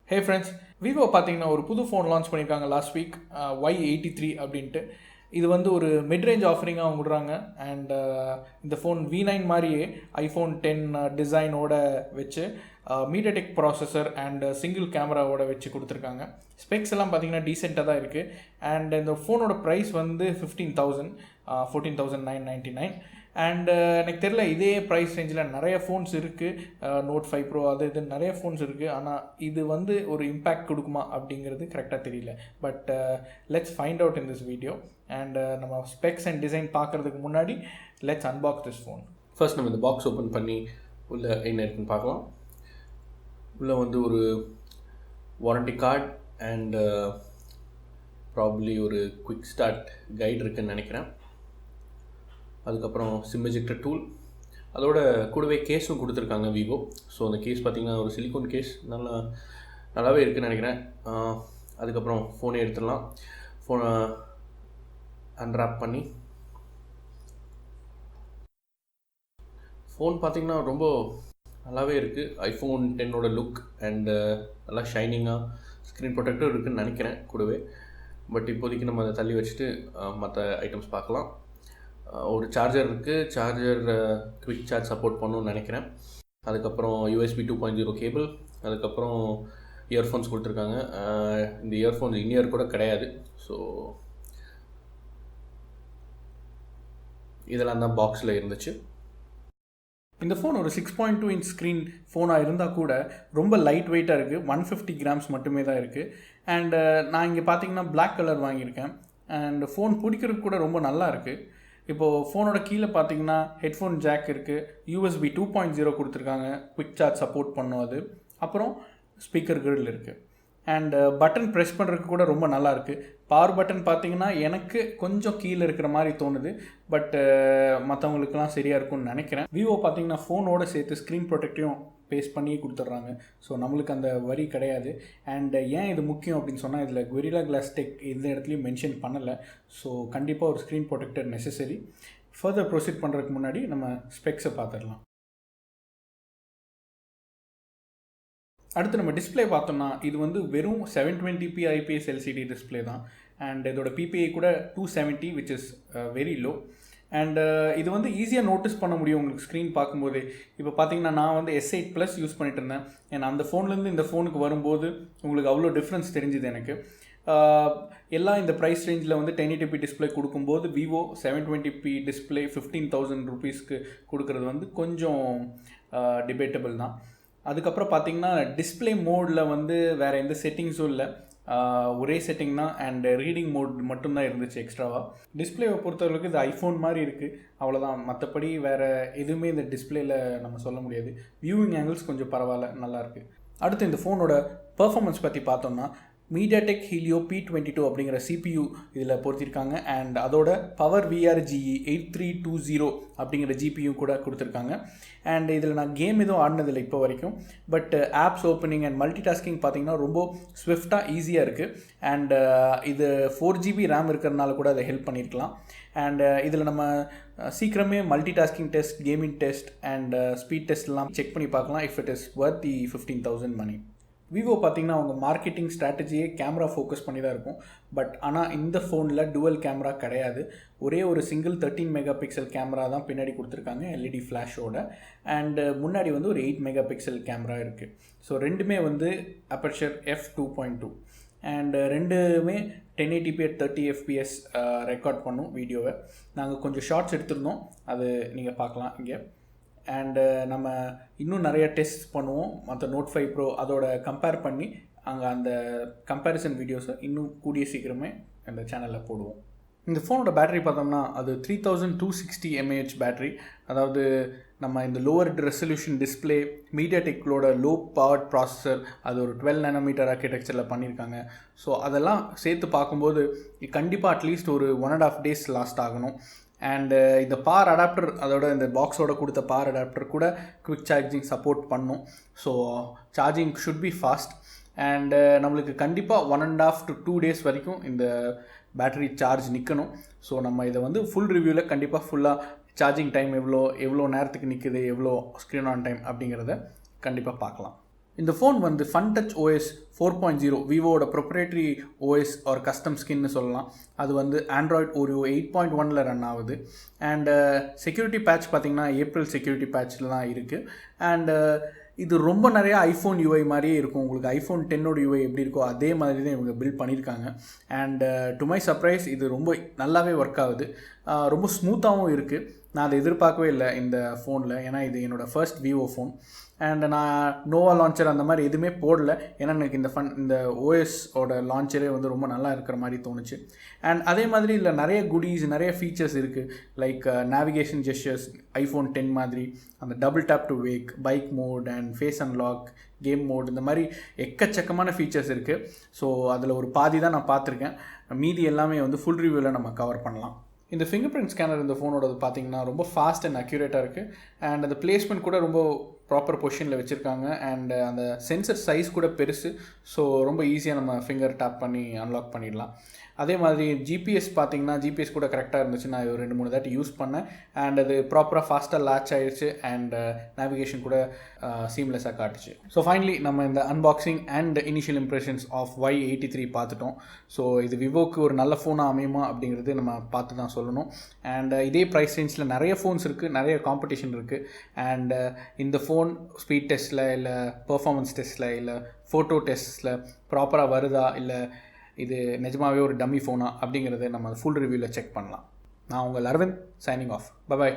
Hey friends, VIVO பார்த்தீங்கன்னா ஒரு புது ஃபோன் லான்ச் பண்ணியிருக்காங்க லாஸ்ட் வீக் Y83 அப்படின்ட்டு. இது வந்து ஒரு மிட்ரேஞ்ச் ஆஃபரிங்காக அவங்க விடுறாங்க. அண்ட் இந்த ஃபோன் V9 மாதிரியே iPhone 10 டிசைனோட வச்சு மீடியாடெக் ப்ராசஸர் அண்ட் சிங்கிள் கேமராவோட வச்சு கொடுத்துருக்காங்க. ஸ்பெக்ஸ் எல்லாம் பார்த்தீங்கன்னா டீசெண்டாக தான் இருக்குது. அண்ட் இந்த ஃபோனோட ப்ரைஸ் வந்து 15,000, 14,999. அண்ட் எனக்கு தெரியல, இதே ப்ரைஸ் ரேஞ்சில் நிறைய ஃபோன்ஸ் இருக்குது, நோட் 5 ப்ரோ அது இது நிறைய ஃபோன்ஸ் இருக்குது. ஆனால் இது வந்து ஒரு இம்பேக்ட் கொடுக்குமா அப்படிங்கிறது கரெக்டாக தெரியல. But let's find out in this video. And நம்ம ஸ்பெக்ஸ் அண்ட் டிசைன் பார்க்குறதுக்கு முன்னாடி let's unbox this phone. First நம்ம இந்த பாக்ஸ் ஓப்பன் பண்ணி உள்ளே என்ன இருக்குன்னு பார்க்கலாம். உள்ளே வந்து ஒரு வாரண்டி கார்டு அண்ட் ப்ராப்ளி ஒரு குவிக் ஸ்டார்ட் கைடு இருக்குதுன்னு நினைக்கிறேன். அதுக்கப்புறம் சிம் எஜெக்டர் டூல், அதோட கூடவே கேஸும் கொடுத்துருக்காங்க விவோ. ஸோ அந்த கேஸ் பார்த்திங்கன்னா ஒரு சிலிக்கோன் கேஸ், நல்லாவே இருக்குதுன்னு நினைக்கிறேன். அதுக்கப்புறம் ஃபோனை எடுத்துடலாம். ஃபோனை அன்ராப் பண்ணி ஃபோன் பார்த்திங்கன்னா ரொம்ப நல்லாவே இருக்குது. iPhone 10 லுக் அண்டு நல்லா ஷைனிங்காக ஸ்க்ரீன் ப்ரொடெக்டரும் இருக்குதுன்னு நினைக்கிறேன் கூடவே. பட் இப்போதைக்கு நம்ம அதை தள்ளி வச்சுட்டு மற்ற ஐட்டம்ஸ் பார்க்கலாம். ஒரு சார்ஜர் இருக்குது, சார்ஜர் குவிக் சார்ஜ் சப்போர்ட் பண்ணணும்னு நினைக்கிறேன். அதுக்கப்புறம் USB 2.0 கேபிள், அதுக்கப்புறம் இயர்ஃபோன்ஸ் கொடுத்துருக்காங்க. இந்த இயர்ஃபோன்ஸ் இன்இயர் கூட கிடையாது. ஸோ இதெல்லாம் தான் பாக்ஸில் இருந்துச்சு. இந்த ஃபோன் ஒரு 6.2 இன்ச் ஸ்க்ரீன் ஃபோனாக இருந்தால் கூட ரொம்ப லைட் வெயிட்டாக இருக்குது. 150 கிராம்ஸ் மட்டுமே தான் இருக்குது. அண்டு நான் இங்கே பார்த்தீங்கன்னா பிளாக் கலர் வாங்கியிருக்கேன். அண்ட் ஃபோன் பிடிக்கிறதுக்கு கூட ரொம்ப நல்லா இருக்குது. இப்போது ஃபோனோட கீழே பார்த்தீங்கன்னா ஹெட்ஃபோன் ஜாக் இருக்குது, USB 2.0 கொடுத்துருக்காங்க, குவிக் சார்ஜ் சப்போர்ட் பண்ணும் அது. அப்புறம் ஸ்பீக்கர் கிரில் இருக்குது. அண்டு பட்டன் ப்ரெஸ் பண்ணுறதுக்கு கூட ரொம்ப நல்லா இருக்குது. பவர் பட்டன் பார்த்தீங்கன்னா எனக்கு கொஞ்சம் கீழே இருக்கிற மாதிரி தோணுது. பட் மற்றவங்களுக்குலாம் சரியாக இருக்கும்னு நினைக்கிறேன். விவோ பார்த்தீங்கன்னா ஃபோனோட சேர்த்து ஸ்க்ரீன் ப்ரொடெக்டையும் பேஸ்ட் பண்ணியே கொடுத்துட்றாங்க. ஸோ நம்மளுக்கு அந்த வரி கிடையாது. அண்டு ஏன் இது முக்கியம் அப்படின்னு சொன்னால், இதில் கொரில்லா கிளாஸ் டெக் எந்த இடத்துலையும் மென்ஷன் பண்ணலை. ஸோ கண்டிப்பாக ஒரு screen protector necessary. Further proceed பண்ணுறதுக்கு முன்னாடி நம்ம ஸ்பெக்ஸை பார்த்துடலாம். அடுத்து நம்ம டிஸ்பிளே பார்த்தோம்னா, இது வந்து வெறும் 720p IPS LCD டிஸ்பிளே தான். அண்ட் இதோட PPI கூட 270, which is very low. And இது வந்து ஈஸியாக நோட்டீஸ் பண்ண முடியும் உங்களுக்கு ஸ்க்ரீன் பார்க்கும்போதே. இப்போ பார்த்தீங்கன்னா நான் வந்து S8+ யூஸ் பண்ணிட்டு இருந்தேன். ஏன்னா அந்த ஃபோன்லேருந்து இந்த ஃபோனுக்கு வரும்போது உங்களுக்கு அவ்வளோ டிஃப்ரென்ஸ் தெரிஞ்சுது எனக்கு. எல்லாம் இந்த ப்ரைஸ் ரேஞ்சில் வந்து 1080p டிஸ்பிளே கொடுக்கும்போது விவோ 720p டிஸ்பிளே 15,000 ருபீஸ்க்கு கொடுக்குறது வந்து கொஞ்சம் டிபேட்டபிள் தான். அதுக்கப்புறம் பார்த்தீங்கன்னா டிஸ்பிளே மோடில் வந்து வேறு எந்த செட்டிங்ஸும் இல்லை, ஒரே செட்டிங் தான். அண்டு ரீடிங் மோட் மட்டும்தான் இருந்துச்சு எக்ஸ்ட்ராவாக. டிஸ்பிளேவை பொறுத்தவரைக்கும் இது ஐஃபோன் மாதிரி இருக்குது, அவ்வளோதான். மற்றபடி வேறு எதுவுமே இந்த டிஸ்பிளேயில் நம்ம சொல்ல முடியாது. வியூவிங் ஆங்கிள்ஸ் கொஞ்சம் பரவாயில்ல, நல்லாயிருக்கு. அடுத்து இந்த ஃபோனோட பர்ஃபார்மன்ஸ் பற்றி பார்த்தோம்னா, மீடியாடெக் ஹீலியோ P22 அப்படிங்கிற CPU இதில் பொறுத்திருக்காங்க. அண்ட் அதோட பவர் VRGE 8320 அப்படிங்கிற GPU கூட கொடுத்துருக்காங்க. அண்ட் இதில் நான் கேம் எதுவும் ஆடினதில்லை இப்போ வரைக்கும். But apps opening and multi tasking பார்த்திங்கன்னா ரொம்ப ஸ்விஃப்டாக ஈஸியாக இருக்குது. அண்ட் இது 4GB RAM இருக்கிறதுனால கூட அதை ஹெல்ப் பண்ணியிருக்கலாம். அண்ட் இதில் நம்ம சீக்கிரமே multi tasking test, gaming test and speed டெஸ்ட்லாம் செக் பண்ணி பார்க்கலாம் if it is worth the 15,000 money. Vivo பார்த்திங்கன்னா அவங்க மார்க்கெட்டிங் ஸ்ட்ராட்டஜியே கேமரா ஃபோக்கஸ் பண்ணி தான் இருக்கும். பட் ஆனால் இந்த ஃபோனில் டுவல் கேமரா கிடையாது. ஒரே ஒரு சிங்கிள் 13 மெகாபிக்சல் கேமரா தான் பின்னாடி கொடுத்துருக்காங்க, LED ஃப்ளாஷோட. அண்டு முன்னாடி வந்து ஒரு 8 மெகாபிக்சல் கேமரா இருக்குது. ஸோ ரெண்டுமே வந்து அப்பர்ச்சர் f2.2. அண்டு ரெண்டுமே 1080p at 30 fps ரெக்கார்ட் பண்ணும் வீடியோவை. நாங்கள் கொஞ்சம் ஷார்ட்ஸ் எடுத்திருந்தோம், அது நீங்கள் பார்க்கலாம் இங்கே. அண்டு நம்ம இன்னும் நிறைய டெஸ்ட் பண்ணுவோம் மற்ற நோட் 5 ப்ரோ அதோட கம்பேர் பண்ணி. அங்கே அந்த கம்பேரிசன் வீடியோஸை இன்னும் கூடிய சீக்கிரமே அந்த சேனலில் போடுவோம். இந்த ஃபோனோட பேட்டரி பார்த்தோம்னா அது 3260 mAh பேட்டரி. அதாவது நம்ம இந்த லோவர் ரெசல்யூஷன் டிஸ்பிளே, மீடியாடெக்லோட லோ பவர்ட் ப்ராசஸர், அது ஒரு 12 nm ஆர்கிடெக்சரில் பண்ணியிருக்காங்க. ஸோ அதெல்லாம் சேர்த்து பார்க்கும்போது கண்டிப்பாக அட்லீஸ்ட் ஒரு 1.5 days லாஸ்ட் ஆகணும். அண்டு இந்த பவர் அடாப்டர், அதோட இந்த பாக்ஸோட கொடுத்த பவர் அடாப்டர் கூட குவிக் சார்ஜிங் சப்போர்ட் பண்ணும். So charging should be fast. And நம்மளுக்கு கண்டிப்பாக 1.5 to 2 days வரைக்கும் இந்த பேட்டரி சார்ஜ் நிற்கணும். ஸோ நம்ம இதை வந்து ஃபுல் ரிவ்யூவில் கண்டிப்பாக ஃபுல்லாக சார்ஜிங் டைம் எவ்வளோ நேரத்துக்கு நிற்குது, எவ்வளோ ஸ்க்ரீன் ஆன் டைம் அப்படிங்கிறத கண்டிப்பாக பார்க்கலாம். இந்த ஃபோன் வந்து FunTouch OS 4.0 விவோட ப்ரொப்ரேட்டரி ஓஎஸ் ஒரு கஸ்டம் ஸ்கின்னு சொல்லலாம். அது வந்து ஆண்ட்ராய்ட் ஓரியோ 8.1 ரன் ஆகுது. அண்டு செக்யூரிட்டி பேட்ச் பார்த்திங்கன்னா ஏப்ரல் செக்யூரிட்டி பேட்சில் தான் இருக்குது. அண்டு இது ரொம்ப நிறைய ஐஃபோன் யூஐ மாதிரியே இருக்கும். உங்களுக்கு ஐஃபோன் 10ஓட யூஐ எப்படி இருக்கோ அதே மாதிரி தான் இவங்க பில்ட் பண்ணியிருக்காங்க. அண்ட் டு மை சர்ப்ரைஸ் இது ரொம்ப நல்லாவே ஒர்க் ஆகுது. ரொம்ப ஸ்மூத்தாகவும் இருக்குது. நான் அதை எதிர்பார்க்கவே இல்லை இந்த ஃபோனில். ஏன்னா இது என்னோடய ஃபர்ஸ்ட் விவோ ஃபோன். அண்ட் நான் நோவா லான்ச்சர் அந்த மாதிரி எதுவுமே போடல. ஏன்னா எனக்கு இந்த ஓஎஸோட லான்ச்சரே வந்து ரொம்ப நல்லா இருக்கிற மாதிரி தோணுச்சு. அண்ட் அதே மாதிரி இதில் நிறைய குடீஸ், நிறைய ஃபீச்சர்ஸ் இருக்குது. லைக் நேவிகேஷன் ஜெஸ்டர்ஸ் ஐஃபோன் 10 மாதிரி, அந்த double tap to wake, bike mode and face unlock, game mode, இந்த மாதிரி எக்கச்சக்கமான ஃபீச்சர்ஸ் இருக்குது. ஸோ அதில் ஒரு பாதி தான் நான் பார்த்துருக்கேன். மீதி எல்லாமே வந்து ஃபுல் ரிவ்யூவில் நம்ம கவர் பண்ணலாம். இந்த ஃபிங்கர் பிரிண்ட் ஸ்கேனர் இந்த ஃபோனோடது பார்த்திங்கன்னா ரொம்ப ஃபாஸ்ட் அண்ட் அக்யூரேட்டாக இருக்குது. அண்ட் அந்த பிளேஸ்மெண்ட் கூட ரொம்ப ப்ராப்பர் பொசிஷனில் வச்சுருக்காங்க. அண்ட் அந்த சென்சர் சைஸ் கூட பெருசு. ஸோ ரொம்ப ஈஸியாக நம்ம ஃபிங்கர் டேப் பண்ணி அன்லாக் பண்ணிடலாம். அதே மாதிரி ஜிபிஎஸ் பார்த்திங்கன்னா ஜிபிஎஸ் கூட கரெக்டாக இருந்துச்சு. நான் ஒரு 2-3 தாட்டி யூஸ் பண்ணேன். அண்ட் அது ப்ராப்பராக ஃபாஸ்ட்டாக லாச் ஆகிடுச்சு. அண்ட் நேவிகேஷன் கூட சீம்லெஸ்ஸாக காட்டுச்சு. ஸோ ஃபைனலி நம்ம இந்த unboxing and initial impressions of Y83 பார்த்துட்டோம். ஸோ இது விவோக்கு ஒரு நல்ல ஃபோனாக அமையுமா அப்படிங்கிறது நம்ம பார்த்து தான் சொல்லணும். அண்ட் இதே ப்ரைஸ் ரேஞ்சில் நிறைய ஃபோன்ஸ் இருக்குது, நிறைய காம்படிஷன் இருக்குது. அண்ட் இந்த ஃபோன் ஸ்பீட் டெஸ்ட்டில் இல்லை பெர்ஃபார்மன்ஸ் டெஸ்ட்டில் இல்லை ஃபோட்டோ டெஸ்ட்டில் ப்ராப்பராக வருதா, இல்லை இது நிஜமாகவே ஒரு டம்மி ஃபோனா அப்படிங்கிறத நம்ம ஃபுல் ரிவ்யூவில் செக் பண்ணலாம். நான் உங்கள் அரவிந்த், சைனிங் ஆஃப். பை.